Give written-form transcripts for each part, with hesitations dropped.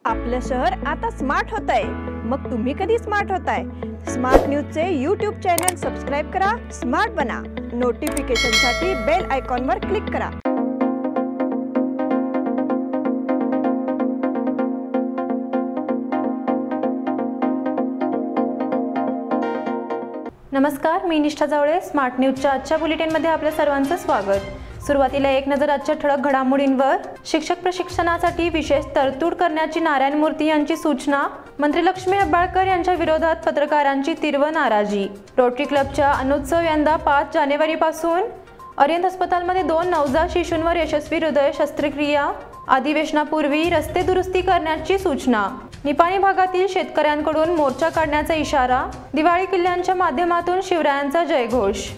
आपलं शहर आता स्मार्ट होत आहे। मग तुम्ही कधी स्मार्ट होताय? स्मार्ट न्यूजचे YouTube चॅनल सबस्क्राइब करा, स्मार्ट बना। नोटिफिकेशनसाठी बेल आयकॉनवर क्लिक करा। नमस्कार, मी निष्ठा जावळे। स्मार्ट न्यूजच्या आजच्या बुलेटिनमध्ये आपल्या सर्वांचं स्वागत। सुरुवातीला एक नजर आजच्या ठळक घडामोडींवर। शिक्षक प्रशिक्षणासाठी विशेष तरतूद करण्याची नारायण मूर्ती यांची सूचना। मंत्री लक्ष्मी हेब्बाळकर यांच्या विरोधात पत्रकारांची तीव्र नाराजी। रोटरी क्लबच्या अनुत्सव यंदा 5 जानेवारीपासून। अरिहंत अस्पतालमध्ये 2 नवजात शिशूंवर यशस्वी हृदय शस्त्रक्रिया। अधिवेशनापूर्वी रस्ते दुरुस्ती करण्याची सूचना। निपाणी भागातील शेतकऱ्यांकडून मोर्चा काढण्याचा इशारा। दिवाळी किल्ल्यांच्या माध्यमातून शिवरायांचा जयघोष।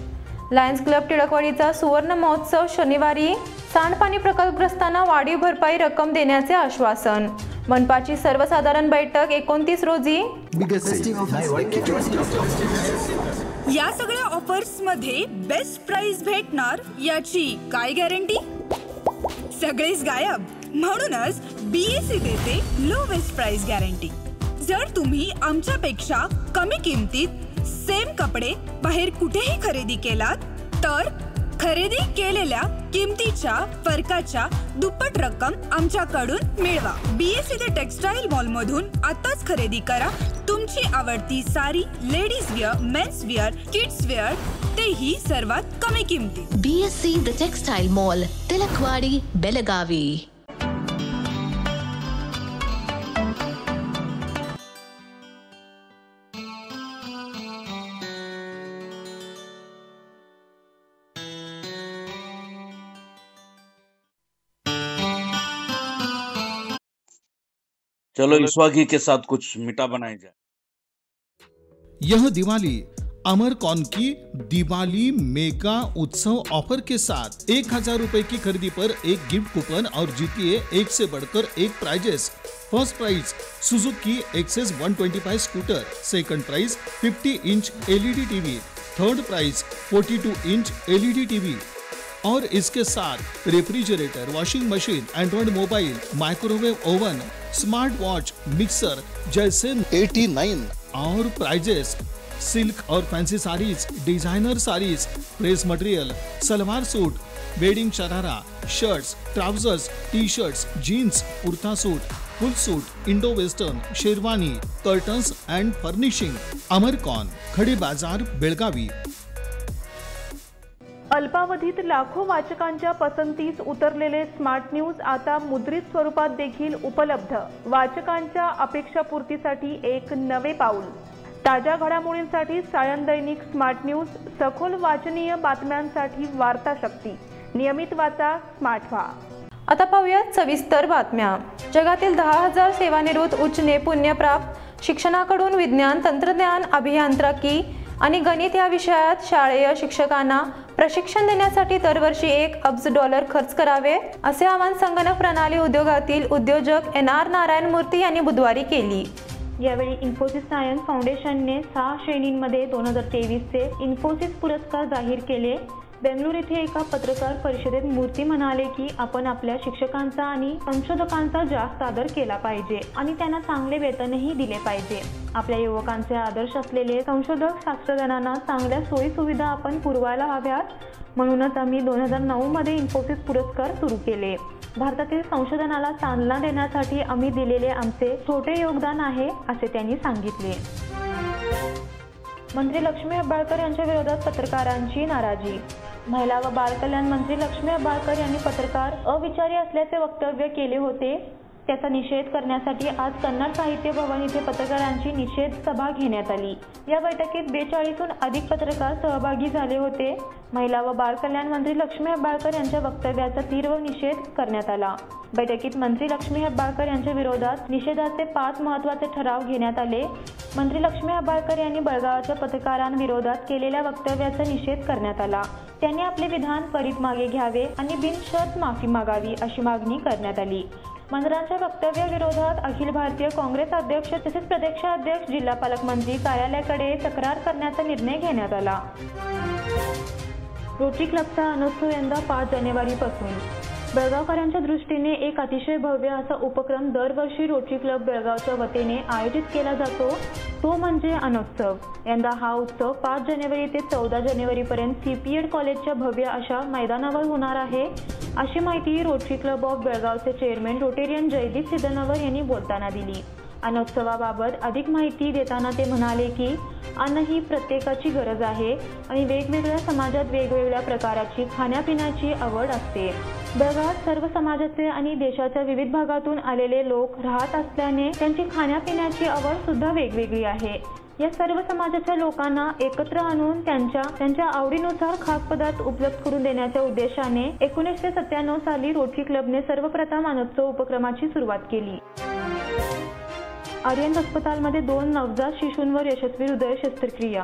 लायन्स क्लब टिळकवाडीचा सुवर्ण महोत्सव शनिवारी। सांडपाणी प्रकल्पग्रस्तांना वाढीव भरपाई रक्कम देण्याचे आश्वासन। मनपाची सर्वसाधारण बैठक 29 रोजी। या सगळ्या ऑफर्स मध्ये बेस्ट प्राइस भेटणार याची काय गॅरंटी? सगळेच गायब। म्हणूनच BSE देते लोवेस्ट प्राइस गॅरंटी। जर तुम्ही आमच्यापेक्षा कमी किमतीत सेम कपडे बाहेर कुठेही खरेदी केलात तर खरेदी केलेल्या किमतीच्या फरकाच्या दुप्पट रक्कम आमच्याकडून मिळवा। BSE द टेक्सटाईल मॉल मधून आताच खरेदी करा तुमची आवडती sari, ladies wear, men's wear, kids wear, तेही सर्वात कमी किमतीत। BSE the textile mall, Tilakwadi, Belagavi. चलो ईश्वागी के साथ कुछ मीठा बनाया जाए। यह दिवाली अमरकॉन की दिवाली मेगा उत्सव ऑफर के साथ 1000 रुपए की खरीदी पर एक गिफ्ट कूपन और जीतिए एक से बढ़कर एक prizes. First prize Suzuki Access 125 scooter, second prize 50 inch LED TV, third prize 42 inch LED TV और इसके साथ refrigerator, washing machine, android mobile, microwave oven, smart watch, mixer जैसे 89 और प्राइजेस। सिल्क और fancy saris, designer saris, dress material, salwar suit, wedding sharara, shirts, trousers, T-shirts, jeans, kurta suit, full suit, Indo western, sherwani, curtains and furnishing. Amarcon, Khade Bazar, Belagavi. अल्पावधीत लाखो वाचकांच्या पसंतीस उतरलेले स्मार्ट न्यूज आता मुद्रित स्वरूपात देखील उपलब्ध। वाचकांच्या अपेक्षापूर्तीसाठी एक नवे पाऊल। ताज्या घडामोडींसाठी सायन दैनिक स्मार्ट न्यूज, सखोल वाचनीय बातम्यांसाठी वार्ता शक्ती। नियमित वाचा, स्मार्ट व्हा। आता पाहूयात सविस्तर बातम्या। जगातील 10,000 सेवानिवृत्त उच्च नैपुण्य प्राप्त शिक्षणाकडून विज्ञान, तंत्रज्ञान, अभियांत्रिकी आणि गणित या विषयात शालेय शिक्षकांना प्रशिक्षण देण्यासाठी दरवर्षी $1 अब्ज खर्च करावे, असे आवाहन संगणक प्रणाली उद्योगातील उद्योजक NR नारायण मूर्ती यांनी बुधवारी केली। यावेळी इन्फोसिस सायन्स फाउंडेशनने 6 श्रेणींमध्ये 2023चे इन्फोसिस पुरस्कार जाहीर केले। बेंगळुरू येथे एका पत्रकार परिषदेत मूर्ती म्हणाले की आपण आपल्या शिक्षकांचा आणि संशोधकांचा जास्त आदर केला पाहिजे आणि त्यांना चांगले वेतनही दिले पाहिजे। आपल्या युवकांचे आदर्श असलेले संशोधक शास्त्रज्ञांना चांगल्या सोयी सुविधा आपण पुरवायला हव्यात। म्हणूनच आम्ही 2009 मध्ये इन्फोसिस पुरस्कार सुरू केले। भारतातील संशोधनाला चालना देण्यासाठी आम्ही दिलेले आमचे छोटे योगदान आहे, असे त्यांनी सांगितले। मंत्री लक्ष्मी हेब्बाळकर यांच्या विरोधात पत्रकारांची नाराजी। महिला व बालकल्याण मंत्री लक्ष्मी हेब्बाळकर यांनी पत्रकार अविचारी असल्याचे वक्तव्य केले होते। त्याचा निषेध करण्यासाठी आज कन्नड साहित्य भवन येथे पत्रकारांची निषेध सभा घेण्यात आली। या बैठकीत 42हून अधिक पत्रकार सहभागी झाले होते। महिला व बालकल्याण मंत्री लक्ष्मी हेब्बाळकर यांच्या वक्तव्याचा तीव्र निषेध करण्यात आला। बैठकीत मंत्री लक्ष्मी हेब्बाळकर यांच्या विरोधात निषेधाचे 5 महत्त्वाचे ठराव घेण्यात आले। मंत्री लक्ष्मी हेब्बाळकर यांनी बेळगावच्या पत्रकारांविरोधात केलेल्या वक्तव्याचा निषेध करण्यात आला। त्यांनी आपले विधान त्वरित मागे घ्यावे आणि बिनशर्त माफी मागावी, अशी मागणी करण्यात आली। मंत्र्यांच्या वक्तव्याविरोधात अखिल भारतीय काँग्रेस अध्यक्ष तसेच प्रदेशाध्यक्ष, जिल्हा पालकमंत्री कार्यालयाकडे तक्रार करण्याचा निर्णय घेण्यात आला। रोटरी क्लबचा अनुत्सव यंदा 5 जानेवारीपासून। बेळगावकरांच्या दृष्टीने एक अतिशय भव्य असा उपक्रम दरवर्षी रोटरी क्लब बेळगावच्या वतीने आयोजित केला जातो, तो म्हणजे अनोत्सव. यंदा हा उत्सव 5 जानेवारी ते 14 जानेवारीपर्यंत CPED कॉलेजच्या भव्य अशा मैदानावर होणार आहे, अशी माहिती रोटरी क्लब ऑफ बेळगावचे चेअरमन रोटेरियन जयदीप सिद्धनवर यांनी बोलताना दिली. अनोत्सवाबाबत अधिक माहिती देताना ते म्हणाले की अन्न ही प्रत्येकाची गरज आहे आणि वेगवेगळ्या समाजात वेगवेगळ्या प्रकारची खाण्यापिण्याची आवड असते. बेळगावात सर्व समाजाचे आणि देशाच्या विविध भागातून आलेले लोक राहत असल्याने त्यांची खाण्यापिण्याची आवड सुद्धा वेगवेगळी आहे. या सर्व समाजाच्या लोकांना एकत्र आणून त्यांच्या आवडीनुसार खास पदार्थ उपलब्ध करून देण्याच्या उद्देशाने 1997 साली रोटरी क्लबने सर्वप्रथम अनोत्सव उपक्रमाची सुरुवात केली. आर्यन अस्पतालमध्ये 2 नवजात शिशूंवर यशस्वी हृदय शस्त्रक्रिया.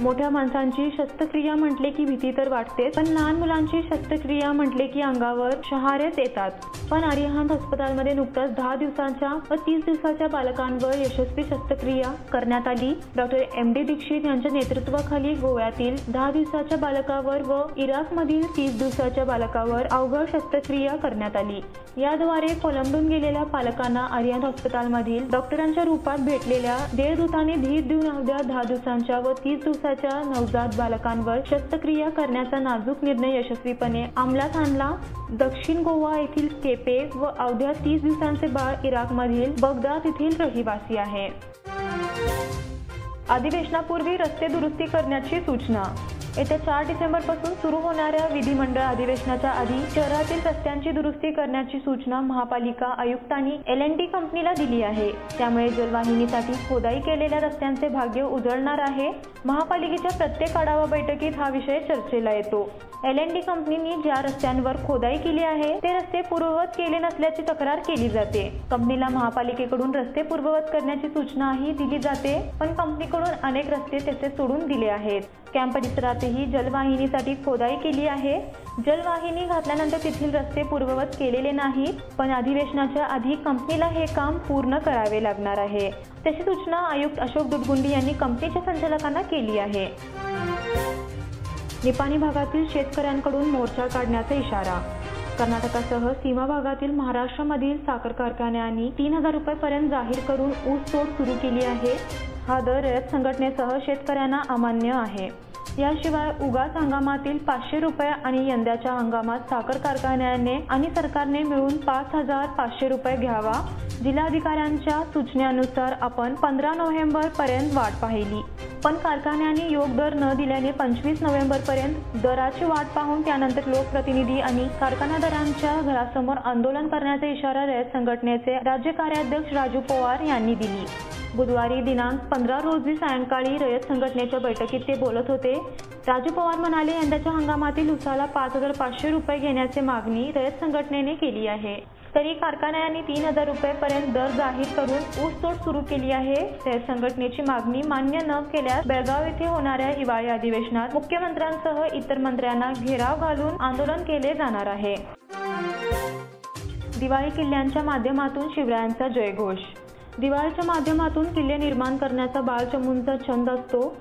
मोठ्या माणसांची शस्त्रक्रिया म्हटले की भीती तर वाटतेच, पण लहान मुलांची शस्त्रक्रिया म्हटले की अंगावर शहारेच येतात. पण आर्यन अस्पतालमध्ये नुकताच 10 दिवसांच्या व 30 दिवसाच्या बालकांवर यशस्वी शस्त्रक्रिया करण्यात आली. डॉक्टर MD दीक्षित यांच्या नेतृत्वाखाली गोव्यातील 10 दिवसाच्या बालकावर व इराकमधील 30 दिवसाच्या बालकावर अवघड शस्त्रक्रिया करण्यात आली. याद्वारे कोलंबून गेलेल्या पालकांना आर्यन हॉस्पिटलमधील डॉक्टरांच्या रूपात भेटलेल्या देवदूतांनी धीर देऊन अवघ्या 10 दिवसांच्या व 30 दिवसाच्या नवजात बालकांवर शस्त्रक्रिया करण्याचा नाजूक निर्णय यशस्वीपणे अंमलात आणला. दक्षिण गोवा येथील केपे व अवघ्या 30 दिवसांचे बाळ इराकमधील बगदाद येथील रहिवासी आहे. अधिवेशनापूर्वी रस्ते दुरुस्ती करण्याची सूचना. येत्या 4 डिसेंबरपासून सुरू होणाऱ्या विधिमंडळ अधिवेशनाच्या आधी शहरातील रस्त्यांची दुरुस्ती करण्याची सूचना महापालिका आयुक्तांनी L&T कंपनीला दिली आहे. त्यामुळे जलवाहिनीसाठी खोदाई केलेल्या रस्त्यांचे भाग्य उजळणार आहे. महापालिकेच्या प्रत्येक आढावा बैठकीत हा विषय चर्चेला येतो. L&T कंपनीने ज्या रस्त्यांवर खोदाई केली आहे ते रस्ते पूर्ववत केले नसल्याची तक्रार केली जाते. कंपनीला महापालिकेकडून रस्ते पूर्ववत करण्याची सूचनाही दिली जाते, पण कंपनीकडून अनेक रस्ते तसे सोडून दिले आहेत. कॅम्प परिसरातही जलवाहिनीसाठी खोदाई केली आहे. जलवाहिनी घातल्यानंतर तेथील रस्ते पूर्ववत केलेले नाहीत, पण अधिवेशनाच्या आधी कंपनीला हे काम पूर्ण करावे लागणार आहे. तशी सूचना आयुक्त अशोक दुधगुंडी यांनी कंपनीच्या संचालकांना केली आहे. निपाणी भागातील शेतकऱ्यांकडून मोर्चा काढण्याचा इशारा. कर्नाटकासह सीमा भागातील महाराष्ट्रामधील साखर कारखान्यांनी 3000 रुपयांपर्यंत जाहीर करून ऊस तोड सुरू केली आहे. हा दर रयत संघटनेसह शेतकऱ्यांना अमान्य आहे. याशिवाय उगाच हंगामातील 500 रुपये आणि यंदाच्या हंगामात साखर कारखान्याने आणि सरकारने मिळून 5500 रुपये घ्यावा. जिल्हाधिकाऱ्यांच्या सूचनेनुसार आपण 15 नोव्हेंबर पर्यंत वाट पाहिली, पण कारखान्यांनी योग्य दर न दिल्याने 25 नोव्हेंबर पर्यंत दराची वाट पाहून त्यानंतर लोकप्रतिनिधी आणि कारखानदारांच्या घरासमोर आंदोलन करण्याचा इशारा रयत संघटनेचे राज्य कार्याध्यक्ष राजू पवार यांनी दिली. बुधवारी दिनांक 15 रोजी सायंकाळी रयत संघटनेच्या बैठकीत ते बोलत होते. राजू पवार म्हणाले, यंदाच्या हंगामातील ऊसाला 5500 रुपये घेण्याची मागणी रयत संघटनेने केली आहे. तरी कारखान्यांनी 3000 रुपयांपर्यंत दर जाहीर करून ऊसतोड सुरू केली आहे. रयत संघटनेची मागणी मान्य न केल्यास बेळगाव येथे होणाऱ्या हिवाळी अधिवेशनात मुख्यमंत्र्यांसह इतर मंत्र्यांना घेराव घालून आंदोलन केले जाणार आहे. दिवाळी किल्ल्यांच्या माध्यमातून शिवरायांचा जयघोष. दिवाळीच्या माध्यमातून किल्ले निर्माण करण्याचा बाळचमूंचा छंद असतो.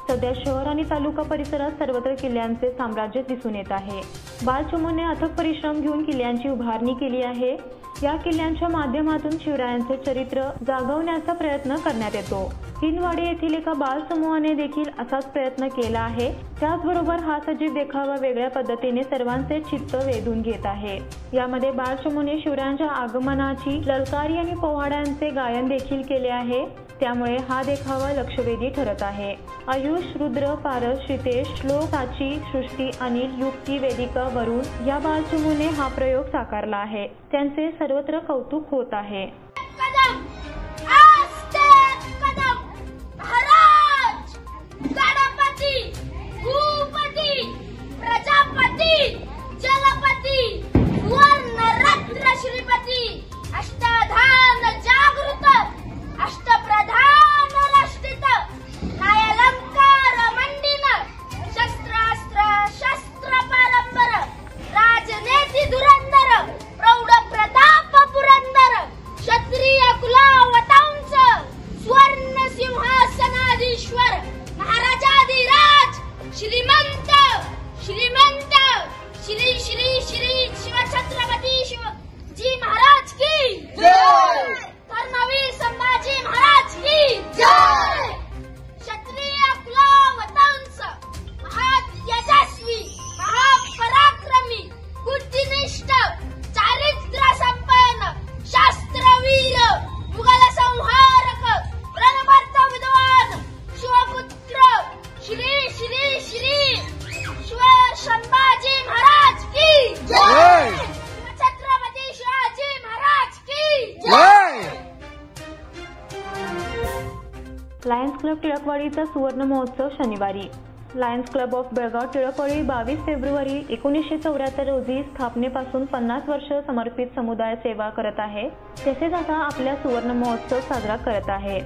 सध्या शहर आणि तालुका परिसरात सर्वत्र किल्ल्यांचे साम्राज्य दिसून येत आहे. बाळचमूने अथक परिश्रम घेऊन किल्ल्यांची उभारणी केली आहे. या किल्ल्यांच्या माध्यमातून शिवरायांचे चरित्र जागवण्याचा प्रयत्न करण्यात येतो. हिंदवाडी येथील एका बालसमूहाने देखील असाच प्रयत्न केला आहे. त्याचबरोबर हा सजीव देखावा वेगळ्या पद्धतीने सर्वांचे चित्त वेधून घेत आहे. यामध्ये बाळचमूने शिवरायांच्या आगमनाची ललकारी आणि पोवाड्यांचे गायन देखील केले आहे. त्यामुळे हा देखावा लक्षवेधी ठरत आहे. आयुष, रुद्र, पारस, श्रितेश, श्लोक, साची, सृष्टी, अनिल, युक्ती, वेदिका, वरुण या बालचमूने हा प्रयोग साकारला आहे. त्यांचे सर्वत्र कौतुक होत आहे. श्री श्री श्री लायन्स क्लब टिळकवाडीचा सुवर्ण महोत्सव शनिवारी. Lions club of Belgaum Tilakwadi 22 फेब्रुवारी 1974 रोजी स्थापनेपासून 50 वर्ष समर्पित समुदाय सेवा करत आहे. तसेच आता आपल्या सुवर्ण महोत्सव साजरा करत आहे.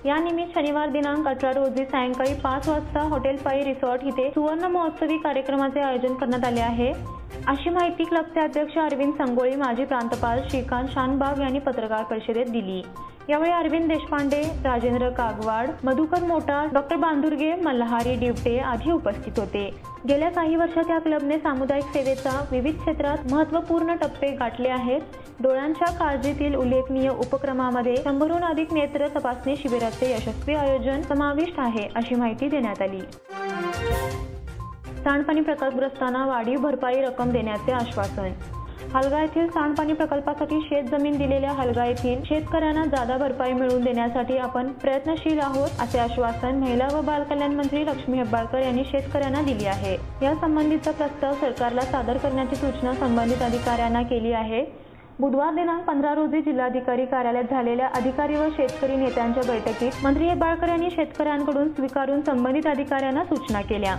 यानिमित्त शनिवार दिनांक 18 रोजी सायंकाळी 5 वाजता हॉटेल पाई रिसॉर्ट इथे सुवर्ण महोत्सवी कार्यक्रमाचे आयोजन करण्यात आले आहे, अशी माहिती क्लबचे अध्यक्ष अरविंद संगोळी, माजी प्रांतपाल श्रीकांत शानबाग यांनी पत्रकार परिषदेत दिली. यावेळी अरविंद देशपांडे, राजेंद्र कागवाड, मधुकर मोटार, डॉक्टर बांदुर्गे, मल्हारी डिवटे आदी उपस्थित होते. गेल्या काही वर्षात या क्लबने सामुदायिक सेवेचा विविध क्षेत्रात महत्त्वपूर्ण टप्पे गाठले आहेत. डोळ्यांच्या काळजीतील उल्लेखनीय उपक्रमामध्ये 100हून अधिक नेत्र तपासणी शिबिराचे यशस्वी आयोजन समाविष्ट आहे, अशी माहिती देण्यात आली. सांडपाणी प्रकल्पग्रस्तांना वाढीव भरपाई रक्कम देण्याचे आश्वासन. हलगा येथील सांडपाणी प्रकल्पासाठी शेतजमीन दिलेल्या हलगा येथील शेतकऱ्यांना जादा भरपाई मिळवून देण्यासाठी आपण प्रयत्नशील आहोत, असे आश्वासन महिला व बालकल्याण मंत्री लक्ष्मी हेब्बाळकर यांनी शेतकऱ्यांना दिली आहे. या संबंधीचा प्रस्ताव सरकारला सादर करण्याची सूचना संबंधित अधिकाऱ्यांना केली आहे. बुधवार दिनांक 15 रोजी जिल्हाधिकारी कार्यालयात झालेल्या अधिकारी व शेतकरी नेत्यांच्या बैठकीत मंत्री हेब्बाळकर यांनी शेतकऱ्यांकडून स्वीकारून संबंधित अधिकाऱ्यांना सूचना केल्या.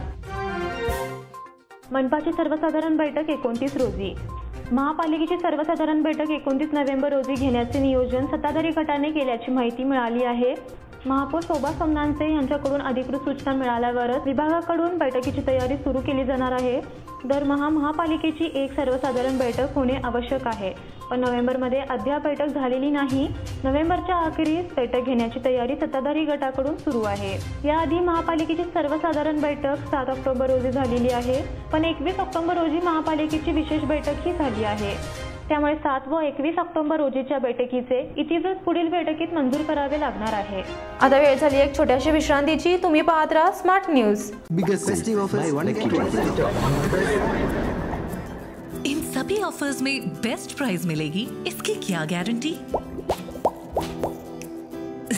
मनपाची सर्वसाधारण बैठक 29 रोजी. महापालिकेची सर्वसाधारण बैठक 29 नोव्हेंबर रोजी घेण्याचे नियोजन सत्ताधारी गटाने केल्याची माहिती मिळाली आहे. महापौर शोभा सोमनांचे यांच्याकडून अधिकृत सूचना मिळाल्यावरच विभागाकडून बैठकीची तयारी सुरू केली जाणार आहे. दरमहा महापालिकेची एक सर्वसाधारण बैठक होणे आवश्यक आहे, पण नोव्हेंबरमध्ये अद्याप बैठक झालेली नाही. नोव्हेंबरच्या अखेरीस बैठक घेण्याची तयारी सत्ताधारी गटाकडून सुरू आहे. याआधी महापालिकेची सर्वसाधारण बैठक 7 ऑक्टोबर रोजी झालेली आहे, पण 21 ऑक्टोबर रोजी महापालिकेची विशेष बैठक ही झाली आहे. त्यामुळे 7 व 21 ऑक्टोबर रोजीच्या बैठकीचे इतिवृत्त पुढील बैठकीत मंजूर करावे लागणार आहे. आता वेळ झाली एक छोट्याशा विश्रांतीची. तुम्ही पाहत राहा स्मार्ट न्यूज. इन सभी ऑफर्स में बेस्ट प्राइस मिलेगी, इसकी क्या गारंटी?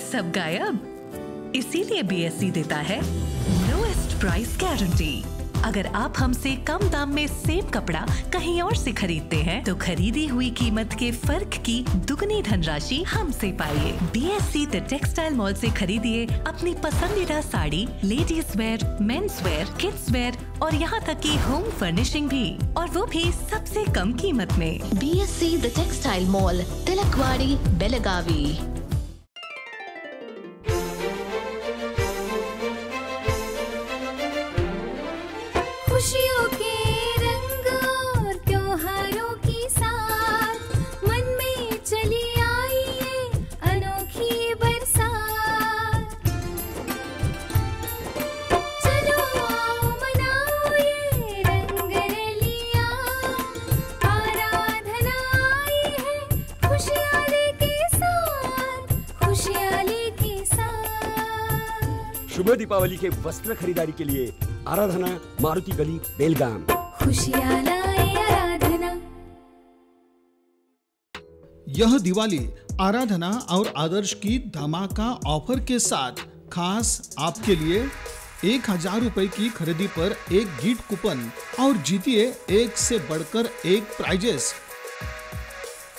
सब गायब, इसीलिए BSE देता है लोएस्ट प्राइस गारंटी. अगर आप हमसे कम दाम में सेम कपड़ा कहीं और से खरीदते हैं तो खरीदी हुई कीमत के फर्क की दुगनी धनराशि हमसे पाइए. BSE द टेक्सटाइल मॉल से खरीदिए अपनी पसंदीदा sari, ladies wear, men's wear, kids wear और यहाँ तक की होम फर्निशिंग भी, और वो भी सबसे कम कीमत में. BSE the textile mall, Tilakwadi, Belagavi. खुशियों के रंग और त्योहारों की साथ मन में चली आई है अनोखी बरसात. चलो आओ मनाओ ये रंग रलियां, आराधना आई है खुशियाँ लेके साथ, खुशियाँ लेके साथ. शुभ दीपावली के वस्त्र खरीदारी के लिए आराधना, मारुति गली, बेलगाम. खुशियाँ लाए आराधना. यह दिवाली आराधना और आदर्श की धमाका ऑफर के साथ खास आपके लिए 1000 रुपए की खरीदी पर एक गिफ्ट कूपन और जीतिए एक से बढ़कर एक prizes.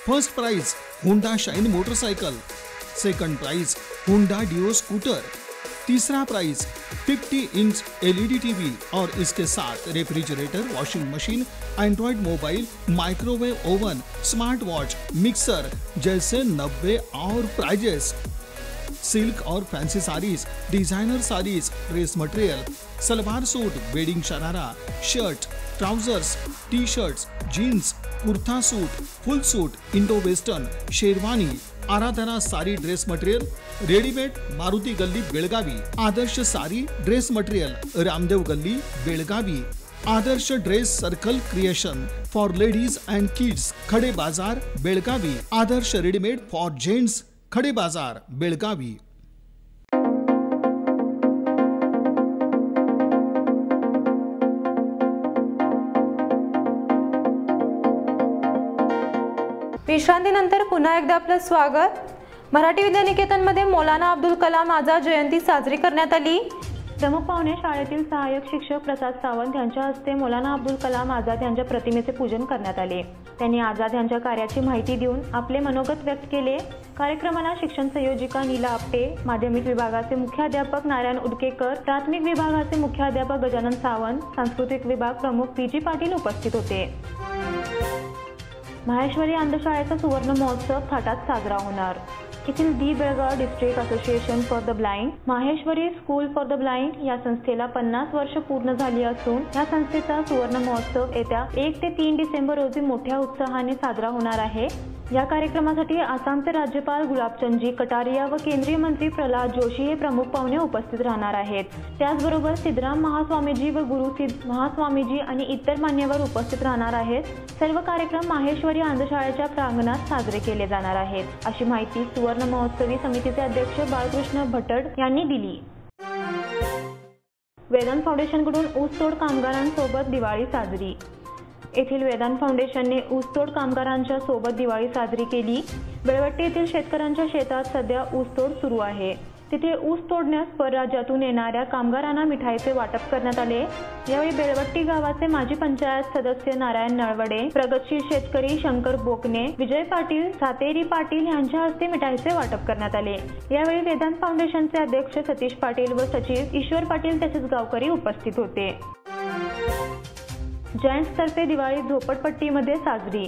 First prize Honda Shine motorcycle, second prize Honda Dio scooter, तीसरा प्राइज 50 इंच LED टीवी और इसके साथ refrigerator, washing machine, android mobile, microwave oven, smart watch, mixer जैसे 90 और प्राइजेस. सिल्क और fancy saris, designer saris, dress material, salwar suit, wedding sharara, shirt, trousers, T shirts, jeans, kurta suit, full suit, Indo western, sherwani, Aradhana sari dress material, readymade, Maruti गल्ली बेळगावी. आदर्श सारी dress material, Ramdev Galli Belagavi. Adarsh dress circle creation for ladies and kids, Khade Bazar Belagavi. Adarsh readymade for gents, Khade Bazar Belagavi. विश्रांतीनंतर पुन्हा एकदा आपलं स्वागत. मराठी विद्यानिकेतनमध्ये मौलाना अब्दुल कलाम आझाद जयंती साजरी करण्यात आली. प्रमुख पाहुणे शाळेतील सहाय्यक शिक्षक प्रसाद सावंत यांच्या हस्ते मौलाना अब्दुल कलाम आझाद यांच्या प्रतिमेचे पूजन करण्यात आले. त्यांनी आझाद यांच्या कार्याची माहिती देऊन आपले मनोगत व्यक्त केले। कार्यक्रमाला शिक्षण संयोजिका नीला आपटे, माध्यमिक विभागाचे मुख्याध्यापक नारायण उदकेकर, प्राथमिक विभागाचे मुख्याध्यापक गजानन सावंत, सांस्कृतिक विभाग प्रमुख पी.जी. पाटील उपस्थित होते। माहेश्वरी अंधशाळेचा सुवर्ण महोत्सव थाटात साजरा होणार। येथील the Belgaum district association for the blind Maheshwari school for the blind या संस्थेला 50 वर्ष पूर्ण झाली असून या संस्थेचा सुवर्ण महोत्सव येत्या 1 ते 3 डिसेंबर रोजी मोठ्या उत्साहाने साजरा होणार आहे। या कार्यक्रमासाठी आसामचे राज्यपाल गुलाबचंदजी कटारिया व केंद्रीय मंत्री प्रल्हाद जोशी हे प्रमुख पाहुणे उपस्थित राहणार आहेत। त्याचबरोबर सिद्धराम महास्वामीजी व गुरु सिद्ध महास्वामीजी आणि इतर मान्यवर उपस्थित राहणार आहेत। सर्व कार्यक्रम माहेश्वरी अंधशाळेच्या प्रांगणात साजरे केले जाणार आहेत, अशी माहिती सुवर्ण महोत्सवी समितीचे अध्यक्ष बाळकृष्ण भट्टड यांनी दिली। वेदांत फाउंडेशनकडून ऊसतोड कामगारांसोबत दिवाळी साजरी। येथील वेदांत फाउंडेशनने ऊसतोड कामगारांच्या सोबत दिवाळी साजरी केली। बेळवट्टी येथील शेतकऱ्यांच्या शेतात सध्या ऊसतोड सुरू आहे। तिथे ऊस तोडण्यास परराज्यातून येणाऱ्या कामगारांना मिठाईचे वाटप करण्यात आले। यावेळी बेळवट्टी गावाचे माजी पंचायत सदस्य नारायण नळवडे, प्रगतशील शेतकरी शंकर बोकने, विजय पाटील, सातेरी पाटील यांच्या हस्ते मिठाईचे वाटप करण्यात आले। यावेळी वेदांत फाउंडेशनचे अध्यक्ष सतीश पाटील व सचिव ईश्वर पाटील तसेच गावकरी उपस्थित होते। जैंट्स तर्फे दिवाळी झोपडपट्टीमध्ये साजरी।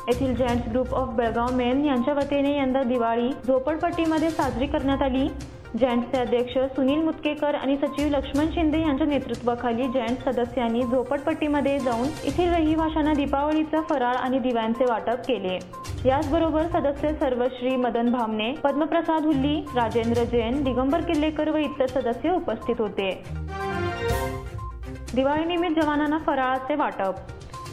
येथील gents group of Belgaum main यांच्या वतीने यंदा दिवाळी झोपडपट्टीमध्ये साजरी करण्यात आली। जैंट्सचे अध्यक्ष सुनील मुतकेकर आणि सचिव लक्ष्मण शिंदे यांच्या नेतृत्वाखाली जैंट्स सदस्यांनी झोपडपट्टीमध्ये जाऊन येथील रहिवाशांना दीपावलीचा फराळ आणि दिव्यांचे वाटप केले। याचबरोबर सदस्य सर्वश्री मदन भामने, पद्मप्रसाद हुल्ली, राजेंद्र जैन, दिगंबर किल्लेकर व इतर सदस्य उपस्थित होते। दिवाळीनिमित्त जवानांना फराळाचे वाटप।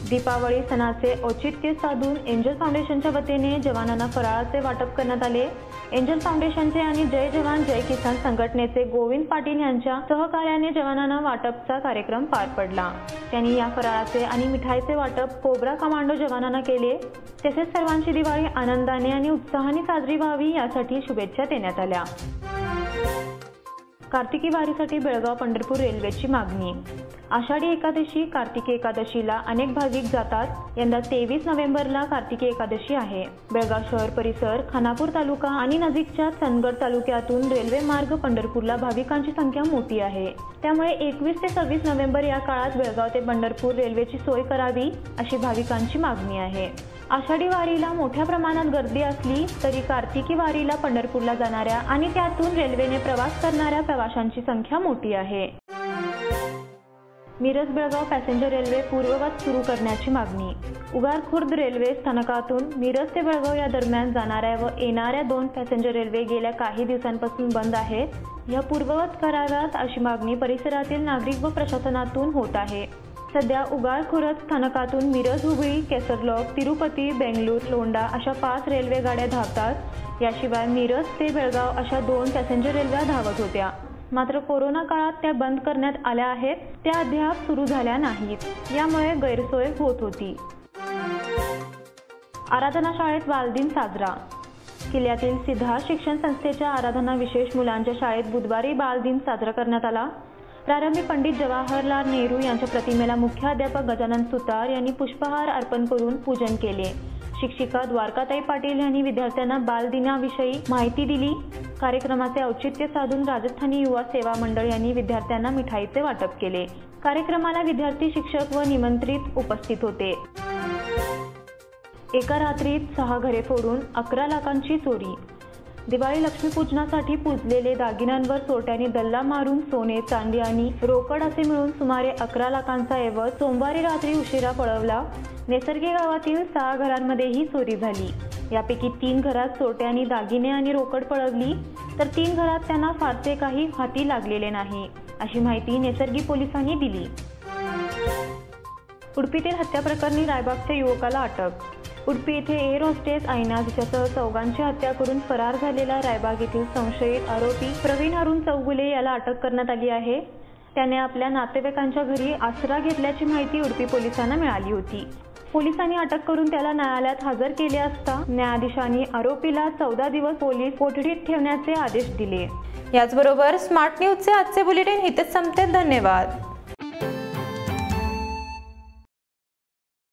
दीपावली सणाचे औचित्य साधून एंजल फाउंडेशनच्या वतीने जवानांना फराळाचे वाटप करण्यात आले। एंजल फाउंडेशनचे आणि जय जवान जय किसान संघटनेचे गोविंद पाटील यांच्या सहकार्याने जवानांना वाटपचा कार्यक्रम पार पडला। त्यांनी या फराळाचे आणि मिठाईचे वाटप कोब्रा कमांडो जवानांना केले। तसेच सर्वांची दिवाळी आनंदाने आणि उत्साहाने साजरी व्हावी यासाठी शुभेच्छा देण्यात आल्या। कार्तिकी वारीसाठी बेळगाव पंढरपूर रेल्वेची मागणी। आषाढी एकादशी कार्तिकी एकादशीला अनेक भाविक जातात। यंदा 23 नोव्हेंबरला कार्तिकी एकादशी आहे। बेळगाव शहर परिसर, खानापूर तालुका आणि नजीकच्या चंदगड तालुक्यातून रेल्वे मार्ग पंढरपूरला भाविकांची संख्या मोठी आहे। त्यामुळे 21 ते 26 नोव्हेंबर या काळात बेळगाव ते पंढरपूर रेल्वेची सोय करावी अशी भाविकांची मागणी आहे। आषाढी वारीला मोठ्या प्रमाणात गर्दी असली तरी कार्तिकी वारीला पंढरपूरला जाणाऱ्या आणि त्यातून रेल्वेने प्रवास करणाऱ्या प्रवाशांची संख्या मोठी आहे। मिरज बेळगाव पॅसेंजर रेल्वे पूर्ववत सुरू करण्याची मागणी। उगार खुर्द रेल्वे स्थानकातून मिरज ते बेळगाव या दरम्यान जाणाऱ्या व येणाऱ्या 2 पॅसेंजर रेल्वे गेल्या काही दिवसांपासून बंद आहेत। या पूर्ववत कराव्यात अशी मागणी परिसरातील नागरिक व प्रशासनातून होत आहे। सध्या उगार खुर्द स्थानकातून मिरज, हुबळी, केसरलॉक, तिरुपती, बेंगलूर, लोंढा अशा 5 रेल्वे गाड्या धावतात। याशिवाय मिरज ते बेळगाव अशा 2 पॅसेंजर रेल्वे धावत होत्या, मात्र कोरोना काळात त्या बंद करण्यात आल्या आहेत। त्या अद्याप सुरू झाल्या नाहीत, यामुळे गैरसोय होत होती। आराधना शाळेत बालदिन साजरा। किल्ल्यातील सिद्धार्थ शिक्षण संस्थेच्या आराधना विशेष मुलांच्या शाळेत बुधवारी बालदिन साजरा करण्यात आला। प्रारंभी पंडित जवाहरलाल नेहरू यांच्या प्रतिमेला मुख्याध्यापक गजानन सुतार यांनी पुष्पहार अर्पण करून पूजन केले। शिक्षिका द्वारकाताई पाटील यांनी विद्यार्थ्यांना बालदिनाविषयी माहिती दिली। कार्यक्रमाचे औचित्य साधून राजस्थानी युवा सेवा मंडळ यांनी विद्यार्थ्यांना मिठाईचे वाटप केले। कार्यक्रमाला विद्यार्थी, शिक्षक व निमंत्रित उपस्थित होते। एका रात्रीत 6 घरे फोडून 11 लाखांची चोरी। दिवाळी लक्ष्मीपूजनासाठी पूजलेले दागिन्यांवर चोरट्यांनी दल्ला मारून सोने, चांदी आणि रोकड असे मिळून सुमारे 11 लाखांचा ऐवज सोमवारी रात्री उशिरा पळवला। नेसर्गी गावातील 6 घरांमध्ये ही चोरी झाली। यापैकी 3 घरात चोरट्यांनी दागिने आणि रोकड पळवली, तर 3 घरात त्यांना फारसे काही हाती लागलेले नाही, अशी माहिती नेसर्गी पोलिसांनी दिली। उडपीतील हत्या प्रकरणी रायबागच्या युवकाला अटक। उडपी येथे एअर होस्टेस आयना जिच्यासह 4घांची हत्या करून फरार झालेला रायबाग येथील संशयित आरोपी प्रवीण अरुण चौगुले याला अटक करण्यात आली आहे। त्याने आपल्या नातेवाईकांच्या घरी आसरा घेतल्याची माहिती उडपी पोलिसांना मिळाली होती। पोलिसांनी अटक करून त्याला न्यायालयात हजर केले असता न्यायाधीशांनी आरोपीला 14 दिवस पोलीस कोठडीत ठेवण्याचे आदेश दिले। याचबरोबर स्मार्ट न्यूजचे आजचे बुलेटिन इथेच संपते। धन्यवाद।